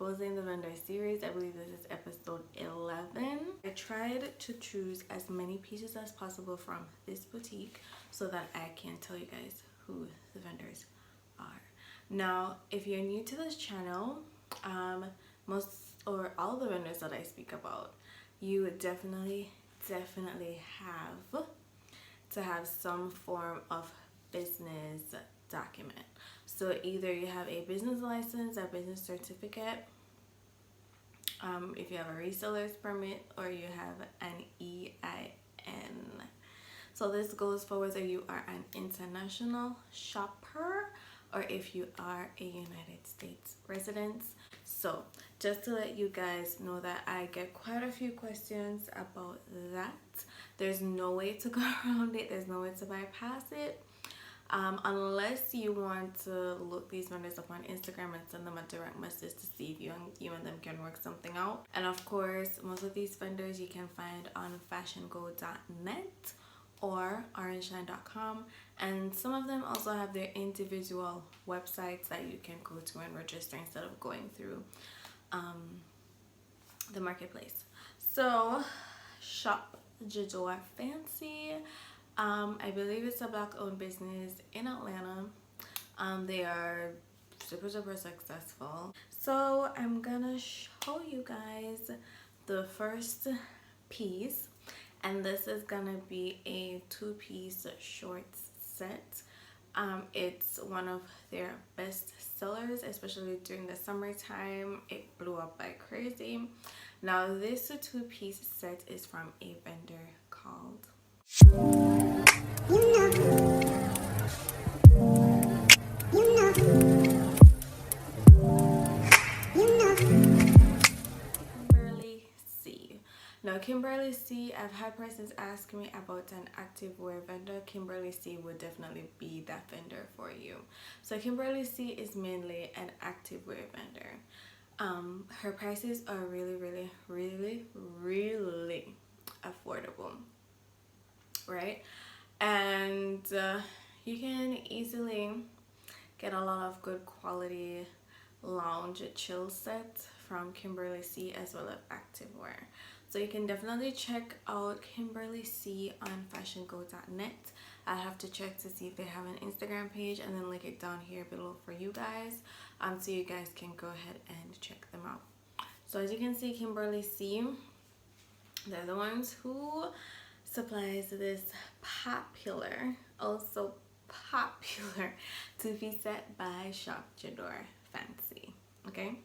exposing the vendor series. I believe this is episode 11. I tried to choose as many pieces as possible from this boutique so that I can tell you guys who the vendors are. Now, if you're new to this channel, most or all the vendors that I speak about, you would definitely have to have some form of business document. So either you have a business license, a business certificate, if you have a reseller's permit, or you have an EIN. So this goes for whether you are an international shopper or if you are a United States resident. So just to let you guys know that I get quite a few questions about that. There's no way to go around it. There's no way to bypass it. Unless you want to look these vendors up on Instagram and send them a direct message to see if you and them can work something out. And of course, most of these vendors you can find on fashiongo.net or orangeline.com, and some of them also have their individual websites that you can go to and register instead of going through the marketplace. So Shopjadorefancy, I believe it's a black owned business in Atlanta. They are super successful. So I'm gonna show you guys the first piece, and this is gonna be a 2-piece shorts set. It's one of their best sellers, especially during the summertime. It blew up like crazy. Now this 2-piece set is from a vendor called Kimberly C. Now Kimberly C, I've had persons ask me about an activewear vendor. Kimberly C would definitely be that vendor for you. So Kimberly C is mainly an activewear vendor. Her prices are really affordable, right? And you can easily get a lot of good quality lounge chill sets from Kimberly C as well as activewear. So you can definitely check out Kimberly C on fashiongo.net. I have to check to see if they have an Instagram page and then link it down here below for you guys, so you guys can go ahead and check them out. So as you can see, Kimberly C, they're the ones who supplies this also popular 2-piece set by Shopjadorefancy. Okay,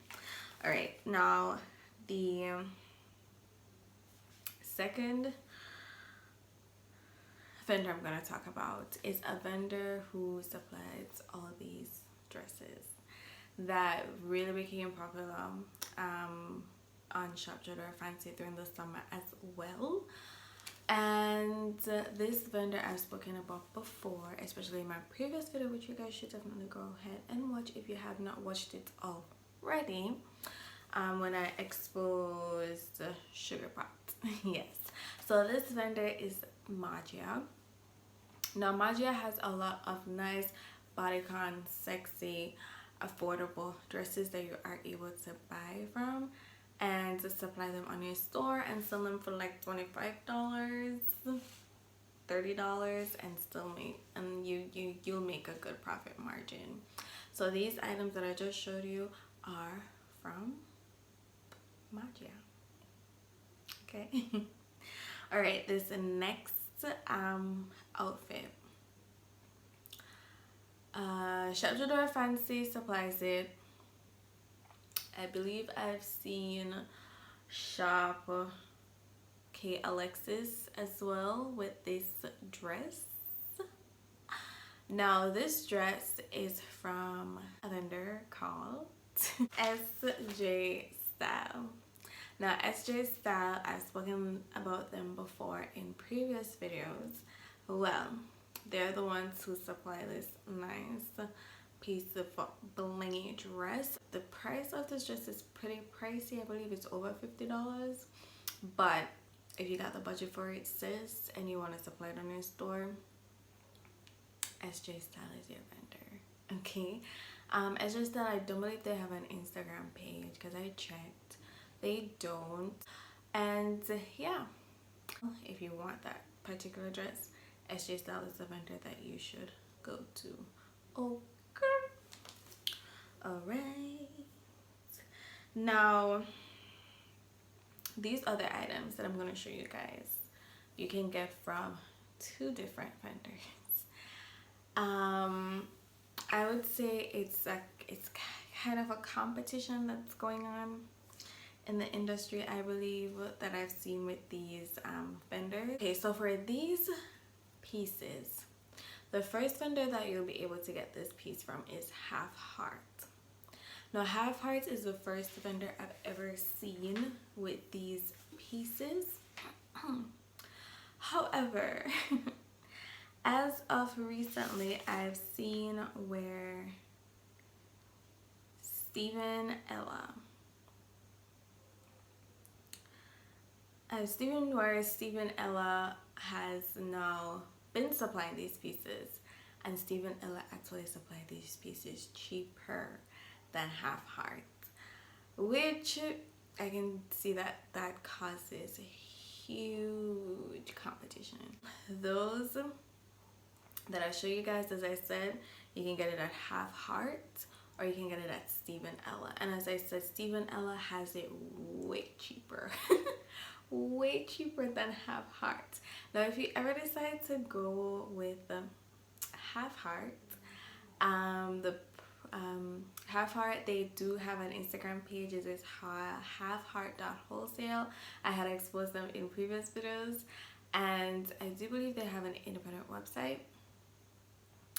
all right, now the second vendor I'm going to talk about is a vendor who supplies all these dresses that really became popular on Shopjadorefancy during the summer as well. And this vendor I've spoken about before, especially in my previous video, which you guys should definitely go ahead and watch if you have not watched it already, when I exposed Sugar Pot. Yes, so this vendor is MANIA. Now MANIA has a lot of nice bodycon, sexy, affordable dresses that you are able to buy from and to supply them on your store and sell them for like $25, $30, and still make, and you'll make a good profit margin. So these items that I just showed you are from MANIA. Okay. All right, this next outfit, Shopjadorefancy supplies it. I believe I've seen Shop KAALE as well with this dress. Now this dress is from a vendor called SJ Style. Now SJ Style, I've spoken about them before in previous videos. Well, they're the ones who supply this nice piece of blingy dress. The price of this dress is pretty pricey. I believe it's over $50, but if you got the budget for it, sis, and you want to supply it on your store, SJ Style is your vendor. Okay, It's just that I don't believe they have an Instagram page because I checked. They don't. And yeah, if you want that particular dress, SJ Style is the vendor that you should go to. Okay. Alright. Now, these other items that I'm going to show you guys, you can get from 2 different vendors. I would say it's kind of a competition that's going on in the industry, I believe, that I've seen with these vendors. Okay, so for these pieces, the first vendor that you'll be able to get this piece from is Half Heart. Now, Half Heart is the first vendor I've ever seen with these pieces. However, as of recently, I've seen where Stephen Ella has now been supplying these pieces, and Stephen Ella actually supplied these pieces cheaper than Half Heart, which I can see that causes huge competition. Those that I show you guys, as I said, you can get it at Half Heart or you can get it at Stephen Ella. And as I said, Stephen Ella has it way cheaper. Way cheaper than Half Heart. Now, if you ever decide to go with Half Heart, Half Heart, they do have an Instagram page. It is halfheart.wholesale. I had exposed them in previous videos, and I do believe they have an independent website.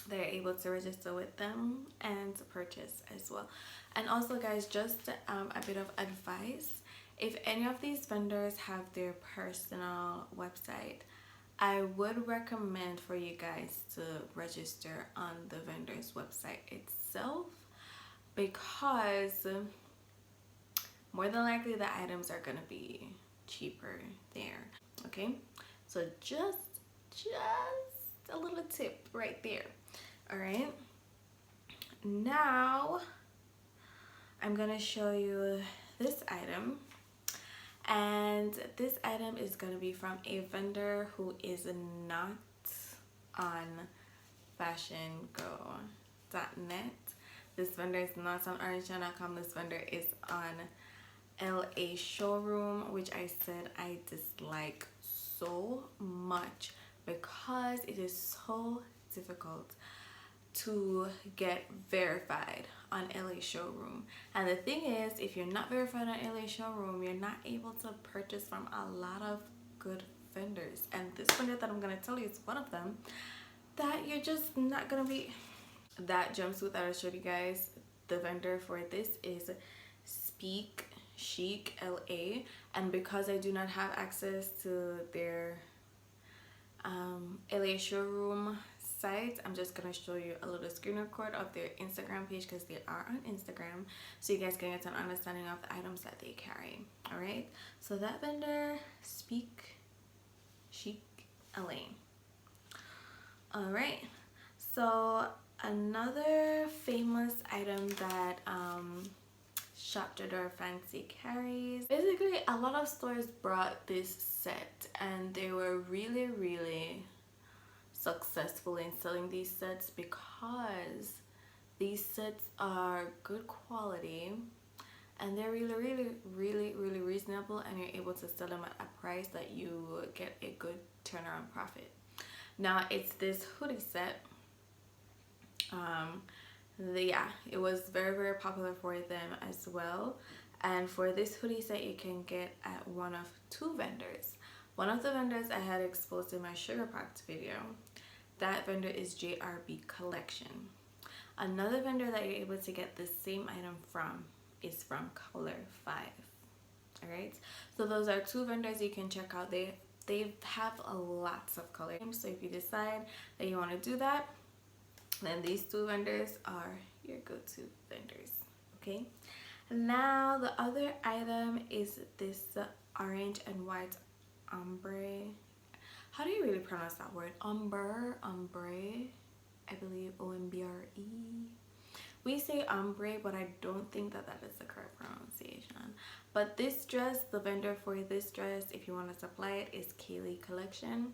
They're able to register with them and purchase as well. And also, guys, just a bit of advice: if any of these vendors have their personal website, I would recommend for you guys to register on the vendor's website itself, because more than likely the items are gonna be cheaper there. Okay, so just a little tip right there. All right, now I'm gonna show you this item. And this item is going to be from a vendor who is not on fashiongo.net. This vendor is not on orangetown.com. This vendor is on LA Showroom, which I said I dislike so much because it is so difficult to get verified on LA Showroom. And the thing is, if you're not verified on LA Showroom, you're not able to purchase from a lot of good vendors. And this vendor that I'm gonna tell you is one of them that you're just not gonna be. That jumpsuit that I showed you guys, the vendor for this is Speak Chic LA, and because I do not have access to their LA Showroom site, I'm just gonna show you a little screen record of their Instagram page, because they are on Instagram, so you guys can get an understanding of the items that they carry. All right, so that vendor, Speak Chic LA. All right, so another famous item that Shopjadorefancy carries. Basically, a lot of stores brought this set, and they were really successful in selling these sets because these sets are good quality and they're really reasonable, and you're able to sell them at a price that you get a good turnaround profit. Now, it's this hoodie set. Yeah, it was very popular for them as well. And for this hoodie set, you can get at one of 2 vendors. One of the vendors I had exposed in my Sugar Packed video. That vendor is JRB Collection. Another vendor that you're able to get the same item from is from Color 5. All right, so those are 2 vendors you can check out. They have lots of color. So if you decide that you want to do that, then these 2 vendors are your go-to vendors. Okay, now the other item is this orange and white ombre. How do you really pronounce that word? Ombre, I believe, OMBRE. We say ombre, but I don't think that that is the correct pronunciation. But this dress, the vendor for this dress, if you want to supply it, is KAALE Collection.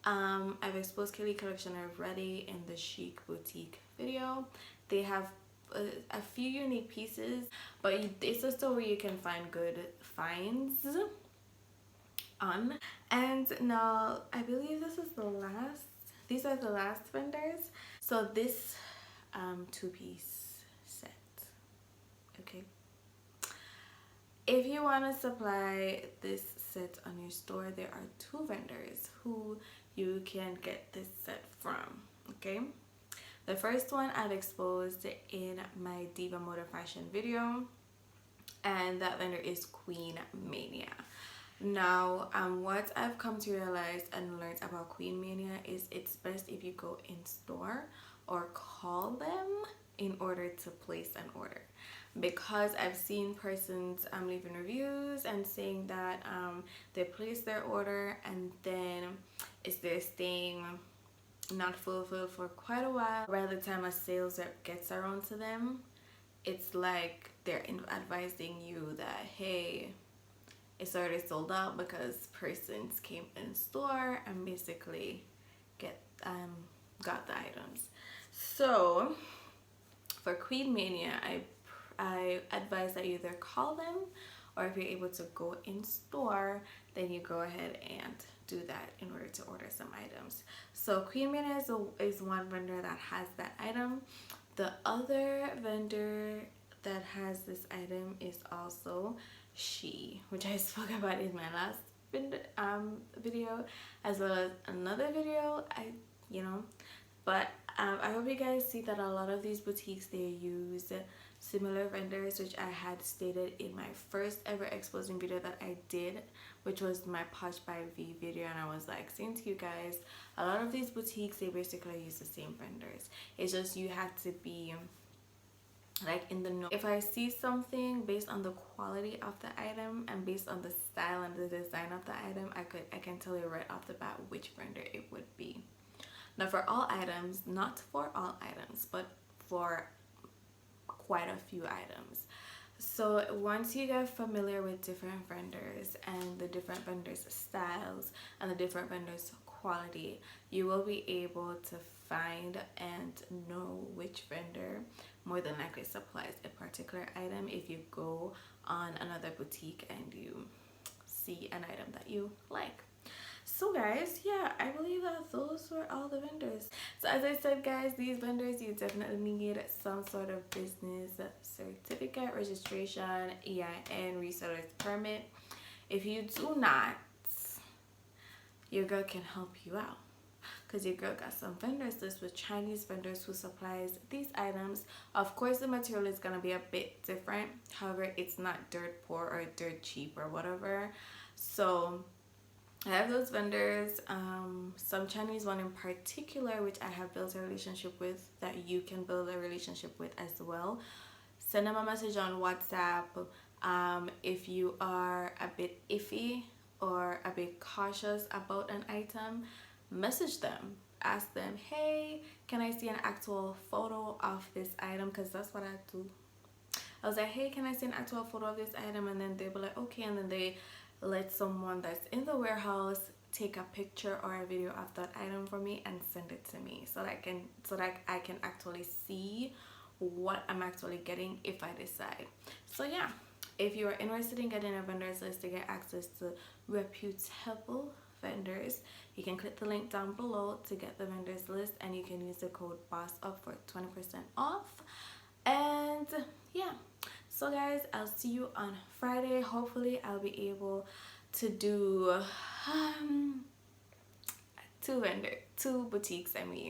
I've exposed KAALE Collection already in the Chic Boutique video. They have a few unique pieces, but it's a store where you can find good finds on. And now I believe this is the last, these are the last vendors. So this two-piece set, okay, if you want to supply this set on your store, there are two vendors who you can get this set from, okay. The first one I've exposed in my Diva Moda Fashion video, and that vendor is Queen Mania. Now, what I've come to realize and learned about Queen Mania is it's best if you go in store or call them in order to place an order, because I've seen persons leaving reviews and saying that they placed their order and then they're staying not fulfilled for quite a while. By the time a sales rep gets around to them, it's like they're advising you that, hey, it's already sold out, because persons came in store and basically got the items. So for Queen Mania, I advise that you either call them, or if you're able to go in store, then you go ahead and do that in order to order some items. So Queen Mania is one vendor that has that item. The other vendor that has this item is also She, which I spoke about in my last video, as well as another video. But I hope you guys see that a lot of these boutiques, they use similar vendors, which I had stated in my first ever exposing video that I did, which was my Posh by V video. And I was like saying to you guys, a lot of these boutiques, they basically use the same vendors. It's just you have to be like in the know. If I see something based on the quality of the item and based on the style and the design of the item, I can tell you right off the bat which vendor it would be. Now for all items, not for all items, but for quite a few items. So once you get familiar with different vendors and the different vendors' styles and the different vendors' quality, you will be able to find and know which vendor more than likely supplies a particular item if you go on another boutique and you see an item that you like. So guys, yeah, I believe that those were all the vendors. So as I said guys, these vendors, you definitely need some sort of business certificate, registration, EIN, reseller's permit. If you do not, your girl can help you out, because your girl got some vendors list with Chinese vendors who supplies these items. Of course the material is going to be a bit different, however it's not dirt poor or dirt cheap or whatever. So I have those vendors, some Chinese one in particular, which I have built a relationship with, that you can build a relationship with as well. Send them a message on WhatsApp. If you are a bit iffy or a bit cautious about an item, message them. Ask them, hey, can I see an actual photo of this item? Because that's what I do. I was like, hey, can I see an actual photo of this item? And then they were like, okay. And then they let someone that's in the warehouse take a picture or a video of that item for me and send it to me, so that I can actually see what I'm actually getting if I decide. So yeah, if you are interested in getting a vendors list to get access to reputable vendors, you can click the link down below to get the vendors list, and you can use the code BOSSUP for 20% off. And yeah, so guys, I'll see you on Friday. Hopefully I'll be able to do two boutiques, I mean.